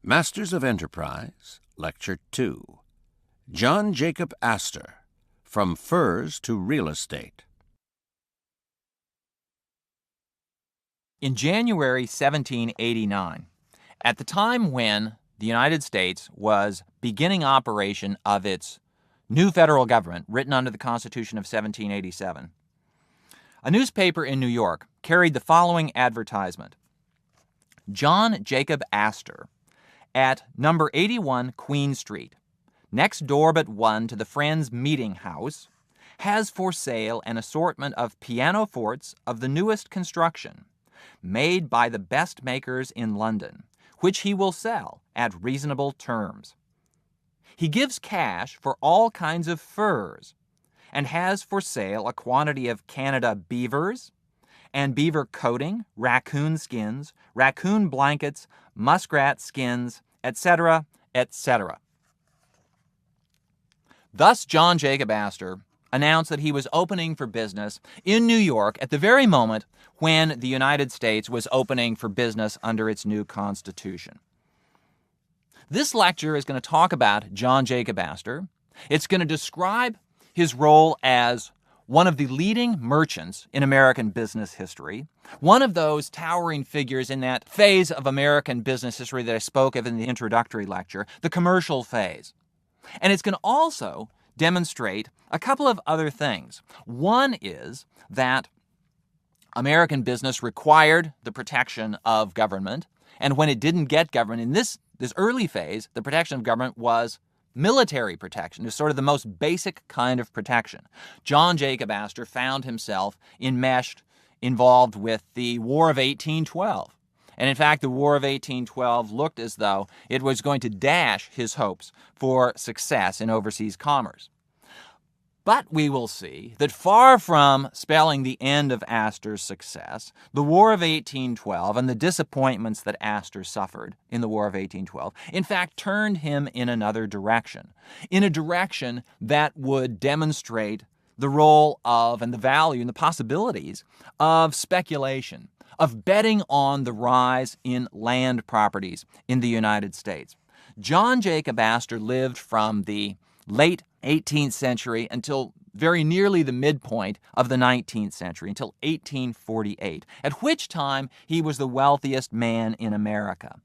Masters of Enterprise, Lecture 2. John Jacob Astor, From Furs to Real Estate. In January 1789, at the time when the United States was beginning operation of its new federal government written under the Constitution of 1787, a newspaper in New York carried the following advertisement. John Jacob Astor, at number 81 Queen Street, next door but one to the Friends Meeting House, has for sale an assortment of pianofortes of the newest construction, made by the best makers in London, which he will sell at reasonable terms. He gives cash for all kinds of furs, and has for sale a quantity of Canada beavers, and beaver coating, raccoon skins, raccoon blankets, muskrat skins, etc., etc. Thus John Jacob Astor announced that he was opening for business in New York at the very moment when the United States was opening for business under its new Constitution. This lecture is going to talk about John Jacob Astor. It's going to describe his role as one of the leading merchants in American business history, one of those towering figures in that phase of American business history that I spoke of in the introductory lecture, the commercial phase. And it's going to also demonstrate a couple of other things. One is that American business required the protection of government, and when it didn't get government in this early phase, the protection of government was military protection. Is sort of the most basic kind of protection. John Jacob Astor found himself involved with the War of 1812. And in fact, the War of 1812 looked as though it was going to dash his hopes for success in overseas commerce. But we will see that far from spelling the end of Astor's success, the War of 1812 and the disappointments that Astor suffered in the War of 1812, in fact, turned him in another direction, in a direction that would demonstrate the role of and the value and the possibilities of speculation, of betting on the rise in land properties in the United States. John Jacob Astor lived from the late 18th century until very nearly the midpoint of the 19th century, until 1848, at which time he was the wealthiest man in America.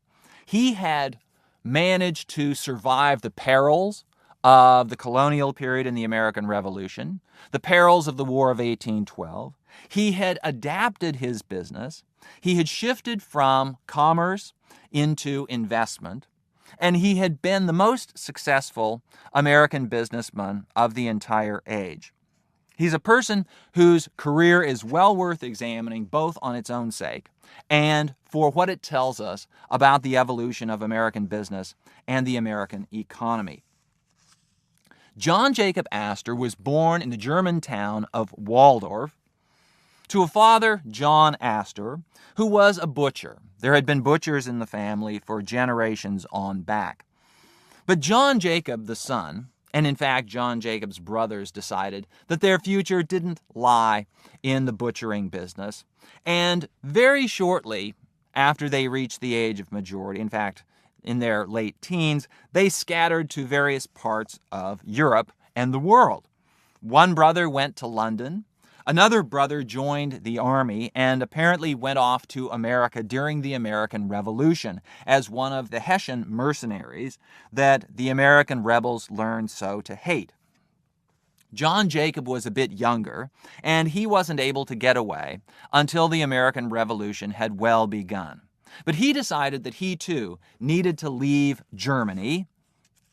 He had managed to survive the perils of the colonial period and the American Revolution, the perils of the War of 1812. He had adapted his business. He had shifted from commerce into investment, and he had been the most successful American businessman of the entire age. He's a person whose career is well worth examining, both on its own sake and for what it tells us about the evolution of American business and the American economy. John Jacob Astor was born in the German town of Waldorf to a father, John Astor, who was a butcher. There had been butchers in the family for generations on back. But John Jacob, the son, and in fact John Jacob's brothers, decided that their future didn't lie in the butchering business. And very shortly after they reached the age of majority, in fact, in their late teens, they scattered to various parts of Europe and the world. One brother went to London. Another brother joined the army and apparently went off to America during the American Revolution as one of the Hessian mercenaries that the American rebels learned so to hate. John Jacob was a bit younger, and he wasn't able to get away until the American Revolution had well begun. But he decided that he too needed to leave Germany.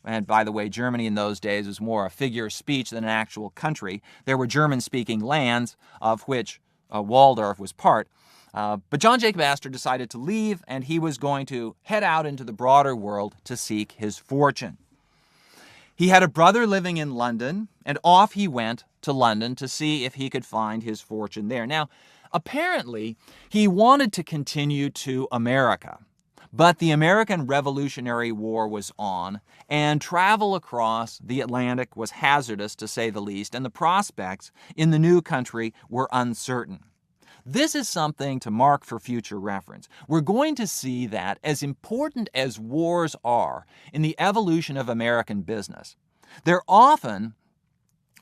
And by the way, Germany in those days was more a figure of speech than an actual country. There were German-speaking lands, of which Waldorf was part. But John Jacob Astor decided to leave, and he was going to head out into the broader world to seek his fortune. He had a brother living in London, and off he went to London to see if he could find his fortune there. Now, apparently, he wanted to continue to America. But the American Revolutionary War was on, and travel across the Atlantic was hazardous, to say the least, and the prospects in the new country were uncertain. This is something to mark for future reference. We're going to see that as important as wars are in the evolution of American business, they're often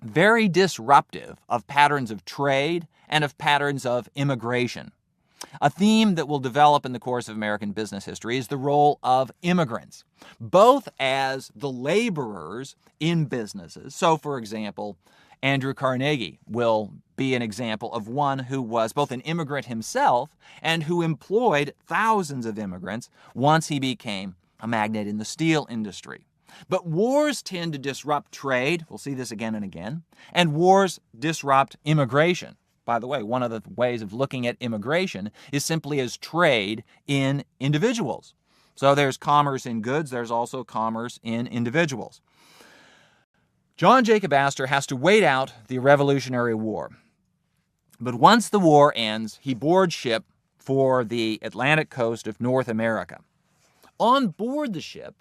very disruptive of patterns of trade and of patterns of immigration. A theme that will develop in the course of American business history is the role of immigrants, both as the laborers in businesses. So, for example, Andrew Carnegie will be an example of one who was both an immigrant himself and who employed thousands of immigrants once he became a magnate in the steel industry. But wars tend to disrupt trade. We'll see this again and again. And wars disrupt immigration. By the way, one of the ways of looking at immigration is simply as trade in individuals. So there's commerce in goods. There's also commerce in individuals. John Jacob Astor has to wait out the Revolutionary War. But once the war ends, he boards ship for the Atlantic coast of North America. On board the ship,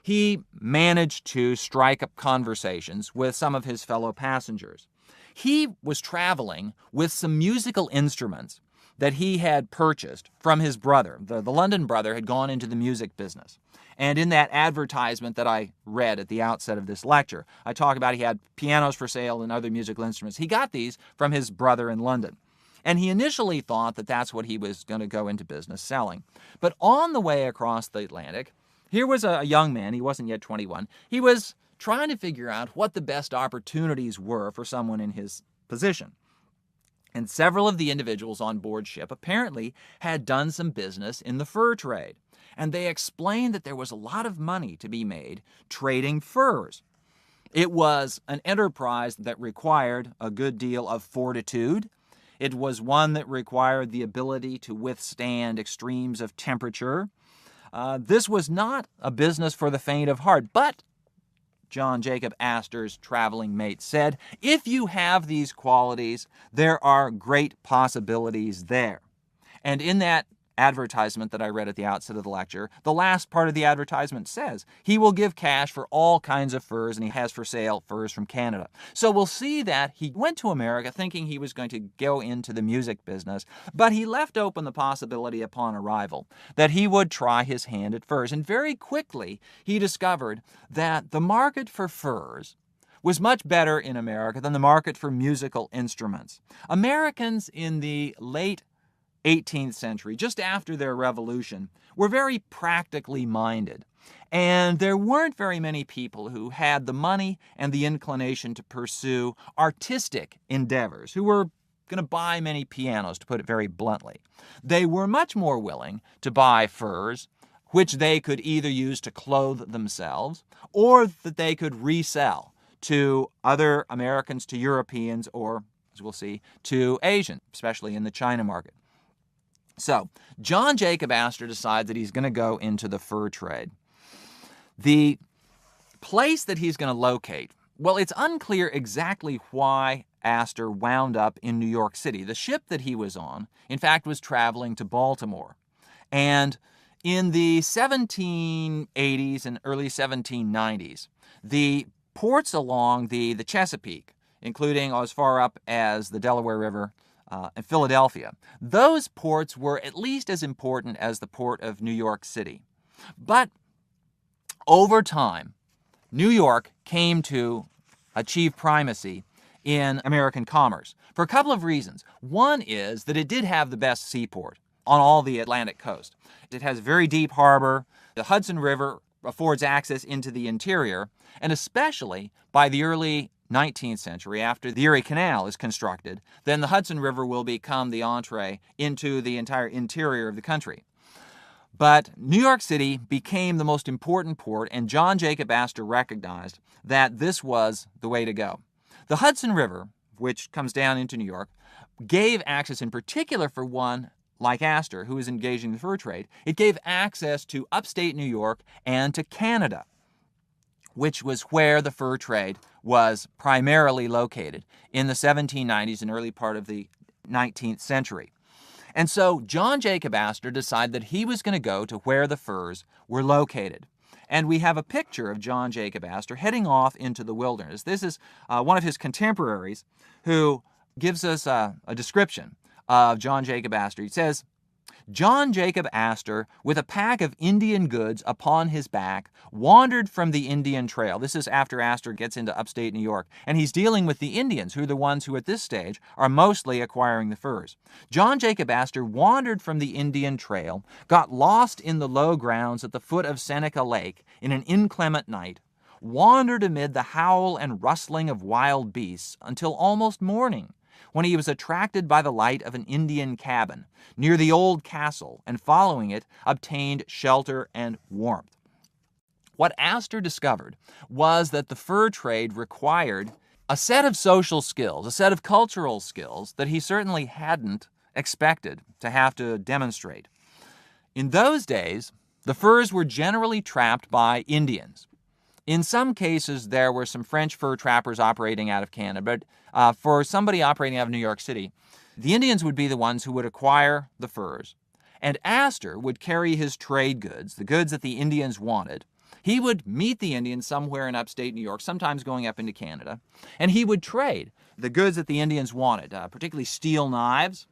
he managed to strike up conversations with some of his fellow passengers. He was traveling with some musical instruments that he had purchased from his brother. The London brother had gone into the music business. And in that advertisement that I read at the outset of this lecture, I talk about he had pianos for sale and other musical instruments. He got these from his brother in London. And he initially thought that that's what he was going to go into business selling. But on the way across the Atlantic, here was a young man. He wasn't yet 21. He was trying to figure out what the best opportunities were for someone in his position. And several of the individuals on board ship apparently had done some business in the fur trade. And they explained that there was a lot of money to be made trading furs. It was an enterprise that required a good deal of fortitude. It was one that required the ability to withstand extremes of temperature. This was not a business for the faint of heart, but John Jacob Astor's traveling mate said, if you have these qualities, there are great possibilities there. And in that advertisement that I read at the outset of the lecture, the last part of the advertisement says he will give cash for all kinds of furs, and he has for sale furs from Canada. So we'll see that he went to America thinking he was going to go into the music business, but he left open the possibility upon arrival that he would try his hand at furs. And very quickly he discovered that the market for furs was much better in America than the market for musical instruments. Americans in the late 18th century, just after their revolution, were very practically minded. And there weren't very many people who had the money and the inclination to pursue artistic endeavors, who were going to buy many pianos, to put it very bluntly. They were much more willing to buy furs, which they could either use to clothe themselves or that they could resell to other Americans, to Europeans, or, as we'll see, to Asians, especially in the China market. So, John Jacob Astor decides that he's going to go into the fur trade. The place that he's going to locate, well, it's unclear exactly why Astor wound up in New York City. The ship that he was on, in fact, was traveling to Baltimore. And in the 1780s and early 1790s, the ports along the Chesapeake, including as far up as the Delaware River, and Philadelphia, those ports were at least as important as the port of New York City. But over time, New York came to achieve primacy in American commerce for a couple of reasons. One is that it did have the best seaport on all the Atlantic coast. It has a very deep harbor. The Hudson River affords access into the interior, and especially by the early 19th century, after the Erie Canal is constructed, then the Hudson River will become the entree into the entire interior of the country. But New York City became the most important port, and John Jacob Astor recognized that this was the way to go. The Hudson River, which comes down into New York, gave access in particular for one like Astor, who was engaging in the fur trade. It gave access to upstate New York and to Canada, which was where the fur trade was primarily located in the 1790s and early part of the 19th century. And so John Jacob Astor decided that he was going to go to where the furs were located. And we have a picture of John Jacob Astor heading off into the wilderness. This is one of his contemporaries who gives us a description of John Jacob Astor. He says, John Jacob Astor, with a pack of Indian goods upon his back, wandered from the Indian Trail. This is after Astor gets into upstate New York, and he's dealing with the Indians, who are the ones who at this stage are mostly acquiring the furs. John Jacob Astor wandered from the Indian Trail, got lost in the low grounds at the foot of Seneca Lake in an inclement night, wandered amid the howl and rustling of wild beasts until almost morning, when he was attracted by the light of an Indian cabin near the old castle, and following it, obtained shelter and warmth. What Astor discovered was that the fur trade required a set of social skills, a set of cultural skills that he certainly hadn't expected to have to demonstrate. In those days, the furs were generally trapped by Indians. In some cases, there were some French fur trappers operating out of Canada, but for somebody operating out of New York City, the Indians would be the ones who would acquire the furs, and Astor would carry his trade goods, the goods that the Indians wanted. He would meet the Indians somewhere in upstate New York, sometimes going up into Canada, and he would trade the goods that the Indians wanted, particularly steel knives,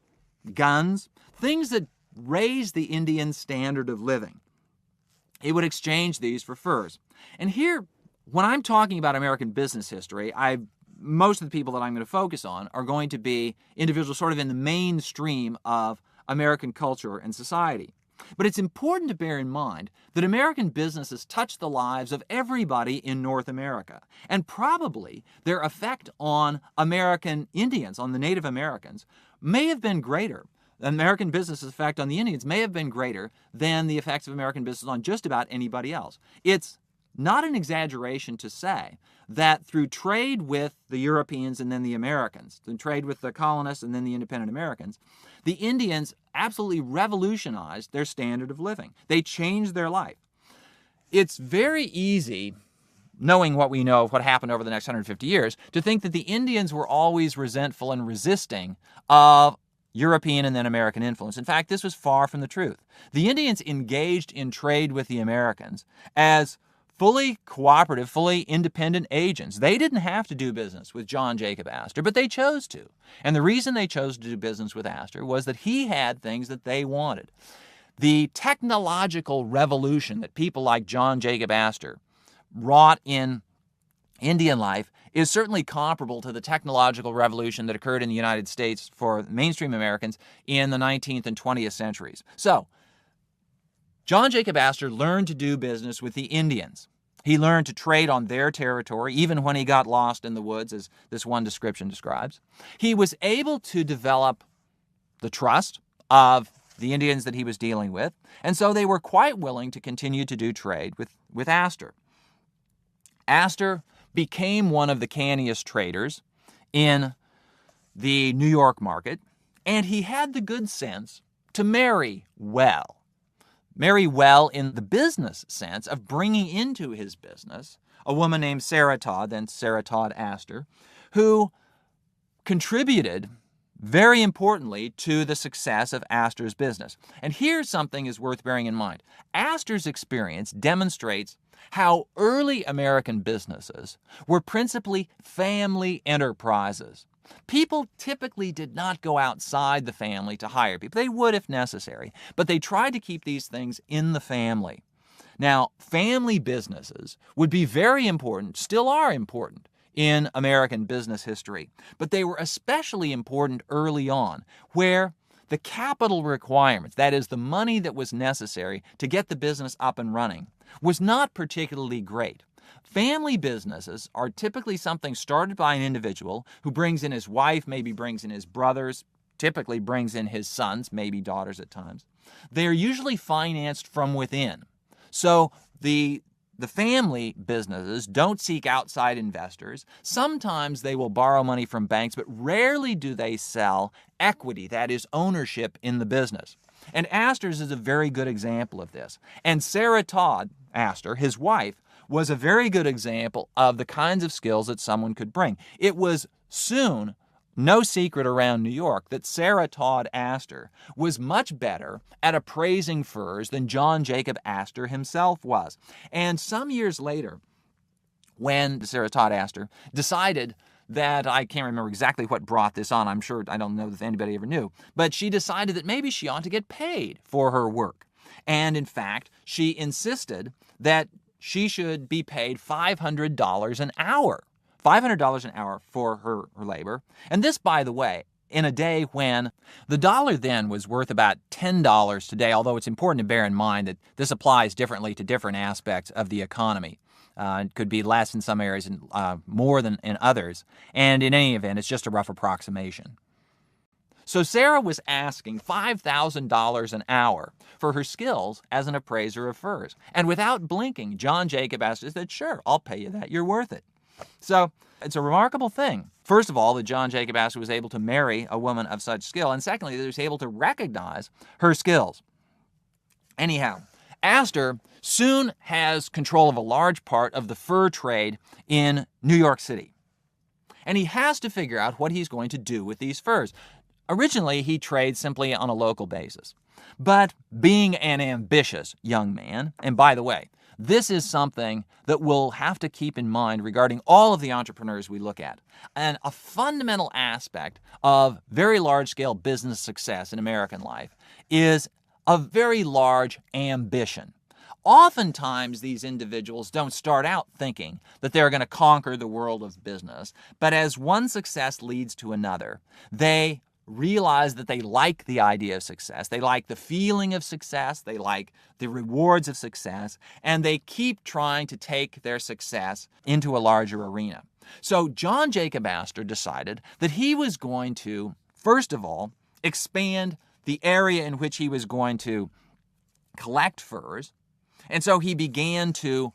guns, things that raised the Indian standard of living. He would exchange these for furs. And here, when I'm talking about American business history, most of the people that I'm going to focus on are going to be individuals sort of in the mainstream of American culture and society. But it's important to bear in mind that American businesses touch the lives of everybody in North America, and probably their effect on American Indians, on the Native Americans, may have been greater. American business's effect on the Indians may have been greater than the effects of American business on just about anybody else. It's not an exaggeration to say that through trade with the Europeans and then the Americans, through trade with the colonists and then the independent Americans, the Indians absolutely revolutionized their standard of living. They changed their life. It's very easy, knowing what we know of what happened over the next 150 years, to think that the Indians were always resentful and resisting of European and then American influence. In fact, this was far from the truth. The Indians engaged in trade with the Americans as fully cooperative, fully independent agents. They didn't have to do business with John Jacob Astor, but they chose to. And the reason they chose to do business with Astor was that he had things that they wanted. The technological revolution that people like John Jacob Astor wrought in Indian life is certainly comparable to the technological revolution that occurred in the United States for mainstream Americans in the 19th and 20th centuries. So, John Jacob Astor learned to do business with the Indians. He learned to trade on their territory, even when he got lost in the woods, as this one description describes. He was able to develop the trust of the Indians that he was dealing with, and so they were quite willing to continue to do trade with Astor. Astor became one of the canniest traders in the New York market, and he had the good sense to marry well. Marry well in the business sense of bringing into his business a woman named Sarah Todd, then Sarah Todd Astor, who contributed very importantly to the success of Astor's business. And here's something is worth bearing in mind. Astor's experience demonstrates how early American businesses were principally family enterprises. People typically did not go outside the family to hire people. They would if necessary, but they tried to keep these things in the family. Now, family businesses would be very important, still are important, in American business history, but they were especially important early on, where the capital requirements, that is, the money that was necessary to get the business up and running, was not particularly great. Family businesses are typically something started by an individual who brings in his wife, maybe brings in his brothers, typically brings in his sons, maybe daughters at times. They are usually financed from within. So the family businesses don't seek outside investors. Sometimes they will borrow money from banks, but rarely do they sell equity, that is, ownership in the business. And Astor's is a very good example of this. And Sarah Todd Astor, his wife, was a very good example of the kinds of skills that someone could bring. It was soon no secret around New York that Sarah Todd Astor was much better at appraising furs than John Jacob Astor himself was. And some years later, when Sarah Todd Astor decided that I can't remember exactly what brought this on. I'm sure I don't know that anybody ever knew. But she decided that maybe she ought to get paid for her work. And in fact, she insisted that she should be paid $500 an hour. $500 an hour for her labor. And this, by the way, in a day when the dollar then was worth about $10 today, although it's important to bear in mind that this applies differently to different aspects of the economy. It could be less in some areas and more than in others. And in any event, it's just a rough approximation. So Sarah was asking $5,000 an hour for her skills as an appraiser of furs. And without blinking, John Jacob Astor said, sure, I'll pay you that. You're worth it. So it's a remarkable thing. First of all, that John Jacob Astor was able to marry a woman of such skill. And secondly, that he was able to recognize her skills. Anyhow, Astor soon has control of a large part of the fur trade in New York City. And he has to figure out what he's going to do with these furs. Originally, he trades simply on a local basis. But being an ambitious young man, and by the way, this is something that we'll have to keep in mind regarding all of the entrepreneurs we look at. And a fundamental aspect of very large-scale business success in American life is a very large ambition. Oftentimes, these individuals don't start out thinking that they're going to conquer the world of business, but as one success leads to another, they realize that they like the idea of success, they like the feeling of success, they like the rewards of success, and they keep trying to take their success into a larger arena. So John Jacob Astor decided that he was going to, first of all, expand the area in which he was going to collect furs, and so he began to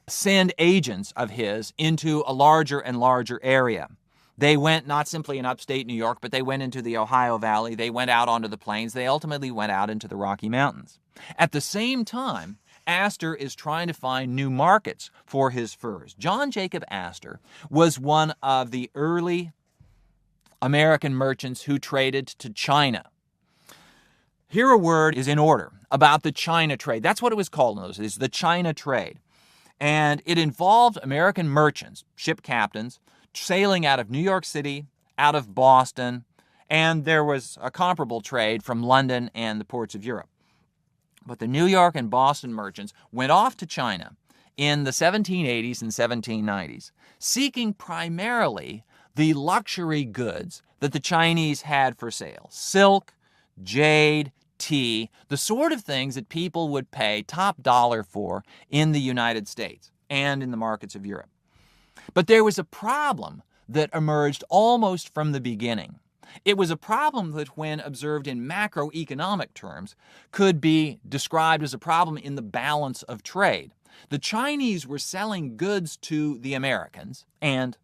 send agents of his into a larger and larger area. They went not simply in upstate New York, but they went into the Ohio Valley. They went out onto the plains. They ultimately went out into the Rocky Mountains. At the same time, Astor is trying to find new markets for his furs. John Jacob Astor was one of the early American merchants who traded to China. Here a word is in order about the China trade. That's what it was called in those days, the China trade. And it involved American merchants, ship captains, sailing out of New York City, out of Boston, and there was a comparable trade from London and the ports of Europe. But the New York and Boston merchants went off to China in the 1780s and 1790s, seeking primarily the luxury goods that the Chinese had for sale: silk, jade, tea, the sort of things that people would pay top dollar for in the United States and in the markets of Europe. But there was a problem that emerged almost from the beginning. It was a problem that, when observed in macroeconomic terms, could be described as a problem in the balance of trade. The Chinese were selling goods to the Americans and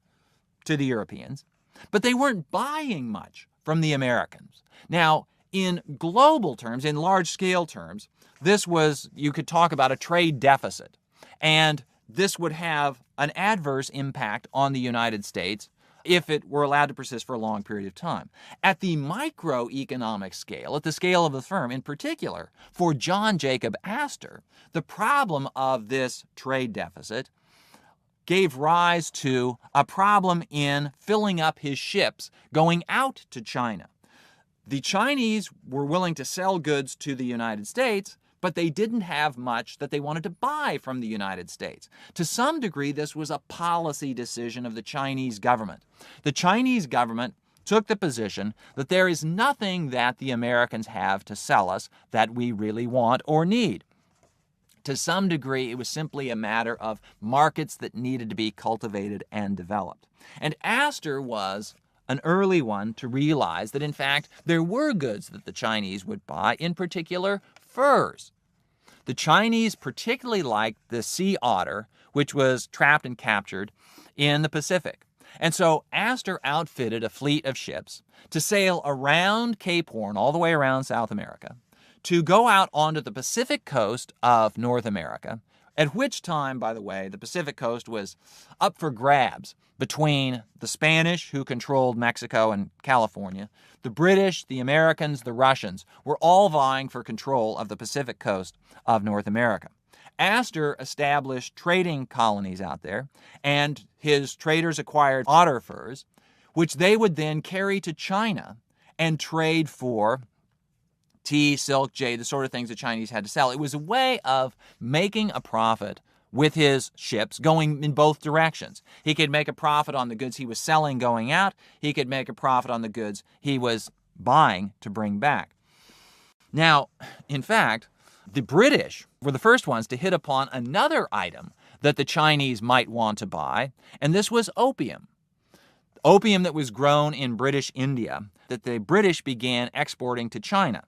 to the Europeans, but they weren't buying much from the Americans. Now, in global terms, in large-scale terms, this was, you could talk about a trade deficit. And this would have an adverse impact on the United States if it were allowed to persist for a long period of time. At the microeconomic scale, at the scale of the firm in particular, for John Jacob Astor, the problem of this trade deficit gave rise to a problem in filling up his ships going out to China. The Chinese were willing to sell goods to the United States, but they didn't have much that they wanted to buy from the United States. To some degree, this was a policy decision of the Chinese government. The Chinese government took the position that there is nothing that the Americans have to sell us that we really want or need. To some degree, it was simply a matter of markets that needed to be cultivated and developed. And Astor was an early one to realize that, in fact, there were goods that the Chinese would buy, in particular, furs. The Chinese particularly liked the sea otter, which was trapped and captured in the Pacific. And so Astor outfitted a fleet of ships to sail around Cape Horn, all the way around South America, to go out onto the Pacific coast of North America, at which time, by the way, the Pacific coast was up for grabs between the Spanish, who controlled Mexico and California, the British, the Americans, the Russians were all vying for control of the Pacific coast of North America. Astor established trading colonies out there, and his traders acquired otter furs, which they would then carry to China and trade for tea, silk, jade, the sort of things the Chinese had to sell. It was a way of making a profit with his ships going in both directions. He could make a profit on the goods he was selling going out. He could make a profit on the goods he was buying to bring back. Now, in fact, the British were the first ones to hit upon another item that the Chinese might want to buy, and this was opium. Opium that was grown in British India that the British began exporting to China.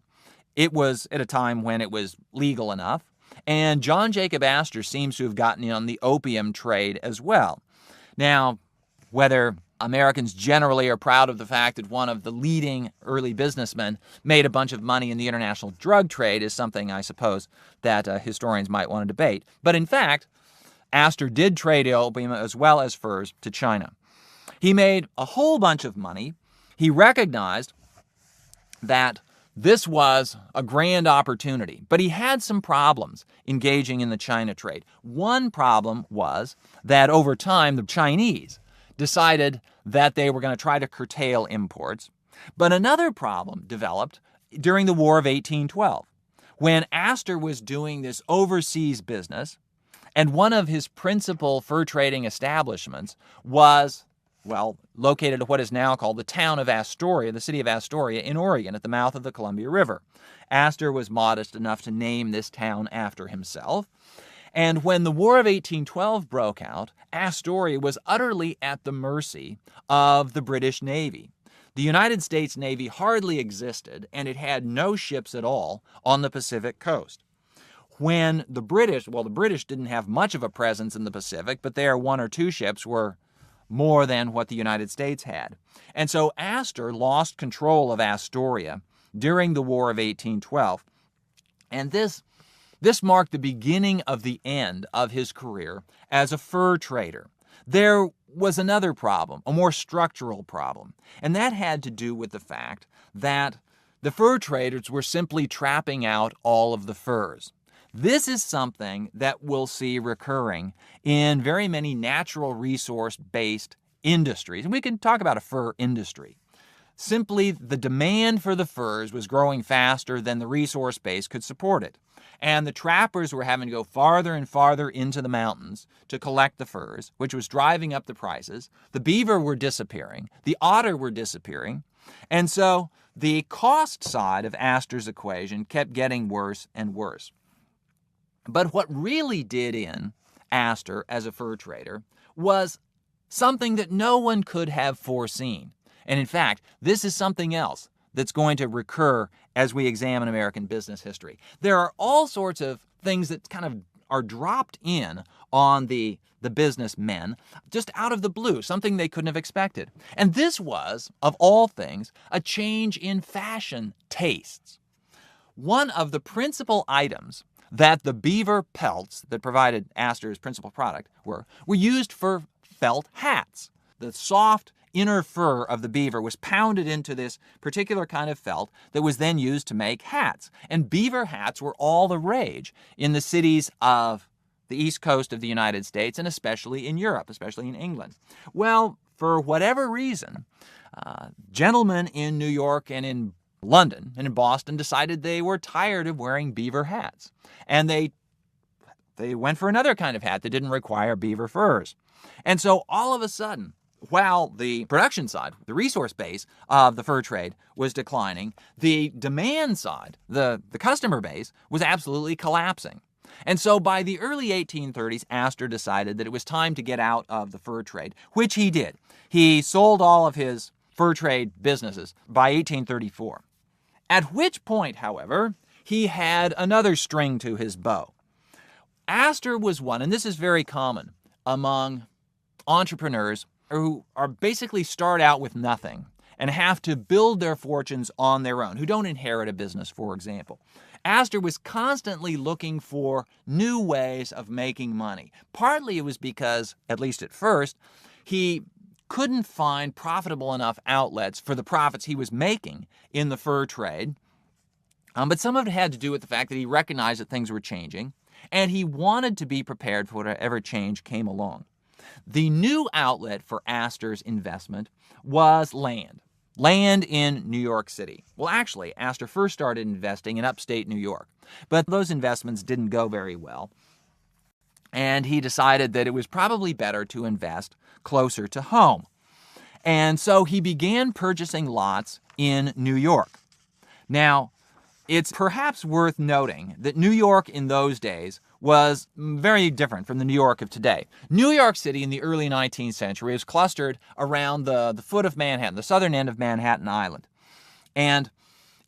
It was at a time when it was legal enough, and John Jacob Astor seems to have gotten in on the opium trade as well. Now, whether Americans generally are proud of the fact that one of the leading early businessmen made a bunch of money in the international drug trade is something, I suppose, that historians might want to debate. But in fact, Astor did trade opium as well as furs to China. He made a whole bunch of money. He recognized that this was a grand opportunity, but he had some problems engaging in the China trade. One problem was that over time, the Chinese decided that they were going to try to curtail imports. But another problem developed during the War of 1812, when Astor was doing this overseas business, and one of his principal fur trading establishments was, located at what is now called the town of Astoria, the city of Astoria in Oregon at the mouth of the Columbia River. Astor was modest enough to name this town after himself. And when the War of 1812 broke out, Astoria was utterly at the mercy of the British Navy. The United States Navy hardly existed, and it had no ships at all on the Pacific coast. When the British didn't have much of a presence in the Pacific, but their one or two ships were more than what the United States had. And so Astor lost control of Astoria during the War of 1812. And this marked the beginning of the end of his career as a fur trader. There was another problem, a more structural problem, and that had to do with the fact that the fur traders were simply trapping out all of the furs. This is something that we'll see recurring in very many natural resource-based industries, and we can talk about a fur industry. Simply, the demand for the furs was growing faster than the resource base could support it. And the trappers were having to go farther and farther into the mountains to collect the furs, which was driving up the prices. The beaver were disappearing. The otter were disappearing. And so the cost side of Astor's equation kept getting worse and worse. But what really did in Astor as a fur trader was something that no one could have foreseen. And in fact, this is something else that's going to recur as we examine American business history. There are all sorts of things that kind of are dropped in on the businessmen just out of the blue, something they couldn't have expected. And this was, of all things, a change in fashion tastes. One of the principal items that the beaver pelts that provided Astor's principal product were used for felt hats. The soft inner fur of the beaver was pounded into this particular kind of felt that was then used to make hats. And beaver hats were all the rage in the cities of the east coast of the United States and especially in Europe, especially in England. Well, for whatever reason, gentlemen in New York and in London and in Boston decided they were tired of wearing beaver hats. And they went for another kind of hat that didn't require beaver furs. And so all of a sudden, while the production side, the resource base of the fur trade was declining, the demand side, the customer base, was absolutely collapsing. And so by the early 1830s, Astor decided that it was time to get out of the fur trade, which he did. He sold all of his fur trade businesses by 1834. At which point, however, he had another string to his bow. Astor was one, and this is very common among entrepreneurs who are basically start out with nothing and have to build their fortunes on their own, who don't inherit a business, for example. Astor was constantly looking for new ways of making money. Partly it was because, at least at first, he couldn't find profitable enough outlets for the profits he was making in the fur trade. But some of it had to do with the fact that he recognized that things were changing. and he wanted to be prepared for whatever change came along. The new outlet for Astor's investment was land. Land in New York City. Well, actually, Astor first started investing in upstate New York, but those investments didn't go very well, and he decided that it was probably better to invest closer to home. And so he began purchasing lots in New York. Now, it's perhaps worth noting that New York in those days was very different from the New York of today. New York City in the early 19th century was clustered around the foot of Manhattan, the southern end of Manhattan Island. And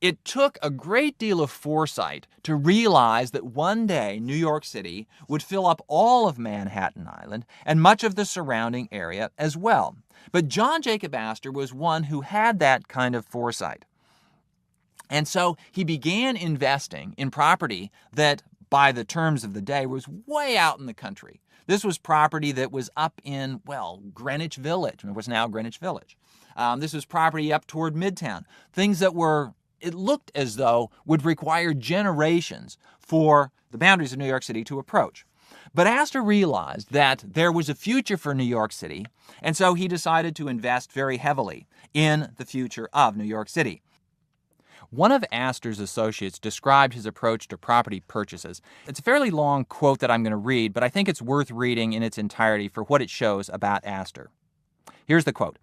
it took a great deal of foresight to realize that one day New York City would fill up all of Manhattan Island and much of the surrounding area as well. But John Jacob Astor was one who had that kind of foresight. And so he began investing in property that, by the terms of the day, was way out in the country. This was property that was up in, Greenwich Village, and what's now Greenwich Village. This was property up toward Midtown. Things that it looked as though would require generations for the boundaries of New York City to approach. But Astor realized that there was a future for New York City, and so he decided to invest very heavily in the future of New York City. One of Astor's associates described his approach to property purchases. It's a fairly long quote that I'm going to read, but I think it's worth reading in its entirety for what it shows about Astor. Here's the quote.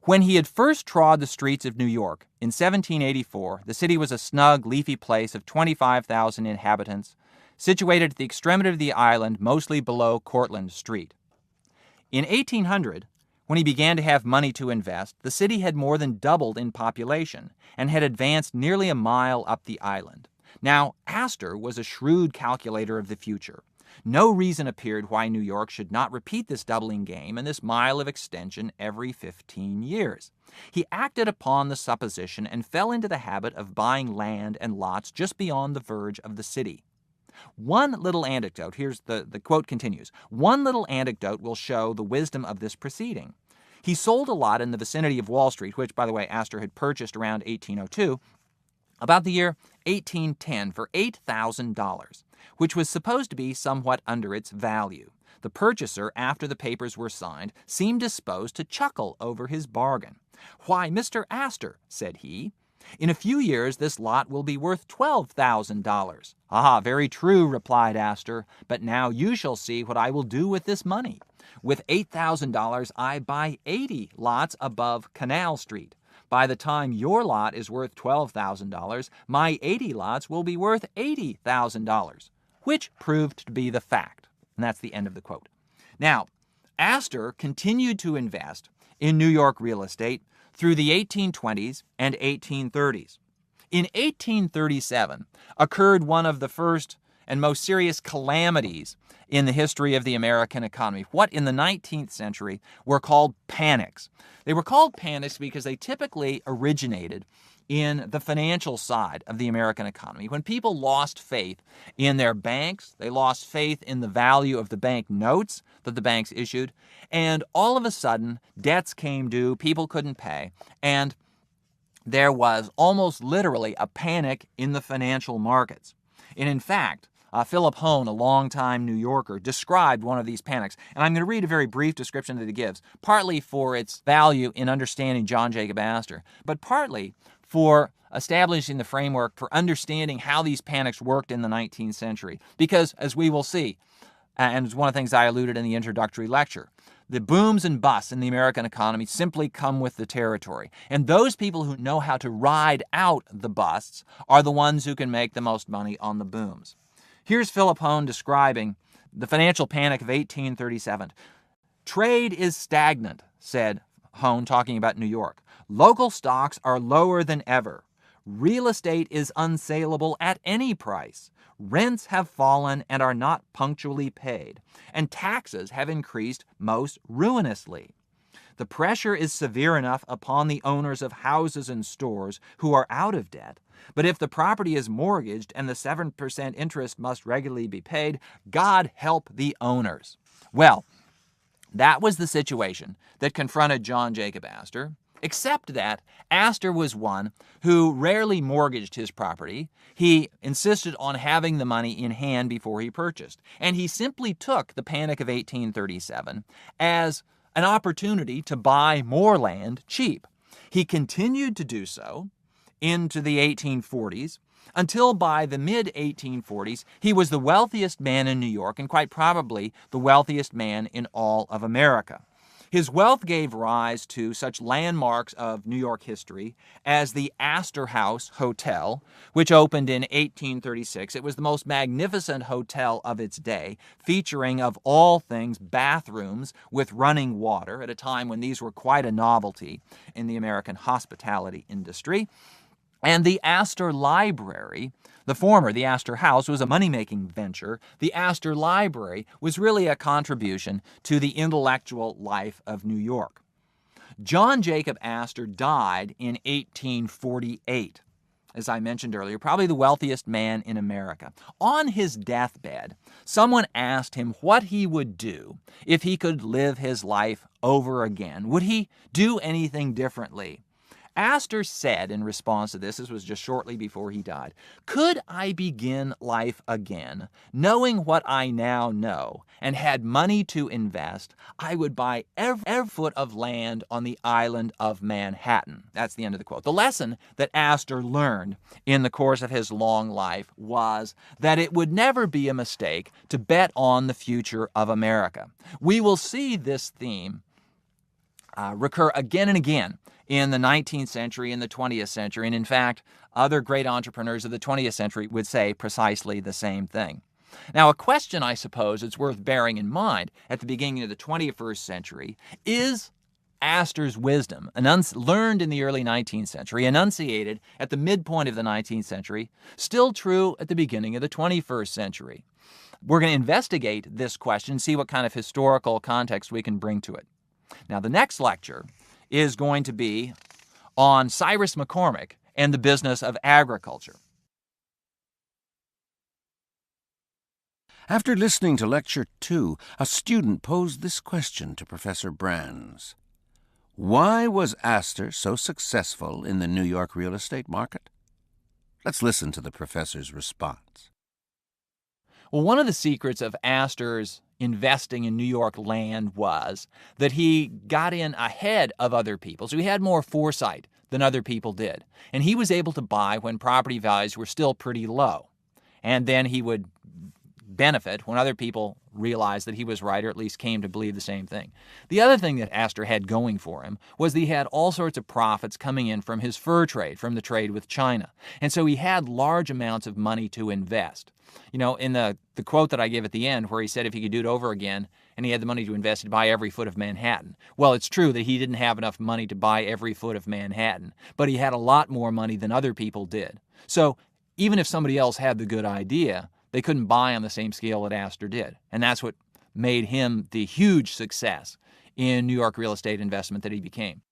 When he had first trod the streets of New York in 1784, the city was a snug, leafy place of 25,000 inhabitants, situated at the extremity of the island, mostly below Cortlandt Street. In 1800, when he began to have money to invest, the city had more than doubled in population and had advanced nearly a mile up the island. Now, Astor was a shrewd calculator of the future. No reason appeared why New York should not repeat this doubling game and this mile of extension every 15 years. He acted upon the supposition and fell into the habit of buying land and lots just beyond the verge of the city. One little anecdote, here's the quote continues, one little anecdote will show the wisdom of this proceeding. He sold a lot in the vicinity of Wall Street, which, by the way, Astor had purchased around 1802, about the year 1810 for $8,000, which was supposed to be somewhat under its value. The purchaser, after the papers were signed, seemed disposed to chuckle over his bargain. "Why, Mr. Astor," said he, "in a few years this lot will be worth $12,000. "Ah, very true," replied Astor, "but now you shall see what I will do with this money. With $8,000 I buy 80 lots above Canal Street. By the time your lot is worth $12,000, my 80 lots will be worth $80,000, which proved to be the fact. And that's the end of the quote. Now, Astor continued to invest in New York real estate through the 1820s and 1830s. In 1837 occurred one of the first and most serious calamities in the history of the American economy, what in the 19th century were called panics. They were called panics because they typically originated in the financial side of the American economy. When people lost faith in their banks, they lost faith in the value of the bank notes that the banks issued, and all of a sudden, debts came due, people couldn't pay, and there was almost literally a panic in the financial markets. And in fact, Philip Hone, a longtime New Yorker, described one of these panics. And I'm going to read a very brief description that he gives, partly for its value in understanding John Jacob Astor, but partly for establishing the framework for understanding how these panics worked in the 19th century. Because, as we will see, and it's one of the things I alluded in the introductory lecture, the booms and busts in the American economy simply come with the territory. And those people who know how to ride out the busts are the ones who can make the most money on the booms. Here's Philip Hone describing the financial panic of 1837. "Trade is stagnant," said Hone, talking about New York. "Local stocks are lower than ever. Real estate is unsaleable at any price. Rents have fallen and are not punctually paid, and taxes have increased most ruinously. The pressure is severe enough upon the owners of houses and stores who are out of debt, but if the property is mortgaged and the 7% interest must regularly be paid, God help the owners." Well, that was the situation that confronted John Jacob Astor Except that Astor was one who rarely mortgaged his property. He insisted on having the money in hand before he purchased. And he simply took the Panic of 1837 as an opportunity to buy more land cheap. He continued to do so into the 1840s until by the mid-1840s he was the wealthiest man in New York and quite probably the wealthiest man in all of America. His wealth gave rise to such landmarks of New York history as the Astor House Hotel, which opened in 1836. It was the most magnificent hotel of its day, featuring, of all things, bathrooms with running water at a time when these were quite a novelty in the American hospitality industry. And the Astor Library, the former, the Astor House, was a money-making venture. The Astor Library was really a contribution to the intellectual life of New York. John Jacob Astor died in 1848, as I mentioned earlier, probably the wealthiest man in America. On his deathbed, someone asked him what he would do if he could live his life over again. Would he do anything differently? Astor said in response to this was just shortly before he died, "Could I begin life again, knowing what I now know, and had money to invest, I would buy every foot of land on the island of Manhattan." That's the end of the quote. The lesson that Astor learned in the course of his long life was that it would never be a mistake to bet on the future of America. We will see this theme recur again and again in the 19th century and the 20th century. And in fact, other great entrepreneurs of the 20th century would say precisely the same thing. Now, a question I suppose it's worth bearing in mind at the beginning of the 21st century is Astor's wisdom, learned in the early 19th century, enunciated at the midpoint of the 19th century, still true at the beginning of the 21st century? We're going to investigate this question, see what kind of historical context we can bring to it. Now, the next lecture is going to be on Cyrus McCormick and the business of agriculture. After listening to Lecture 2, a student posed this question to Professor Brands. Why was Astor so successful in the New York real estate market? Let's listen to the professor's response. Well, one of the secrets of Astor's investing in New York land was that he got in ahead of other people. So he had more foresight than other people did. And he was able to buy when property values were still pretty low. And then he would benefit when other people realized that he was right, or at least came to believe the same thing. The other thing that Astor had going for him was that he had all sorts of profits coming in from his fur trade, from the trade with China. And so he had large amounts of money to invest. You know, in the quote that I gave at the end where he said if he could do it over again and he had the money to invest, he'd buy every foot of Manhattan. Well, it's true that he didn't have enough money to buy every foot of Manhattan, but he had a lot more money than other people did. So even if somebody else had the good idea, they couldn't buy on the same scale that Astor did. And that's what made him the huge success in New York real estate investment that he became.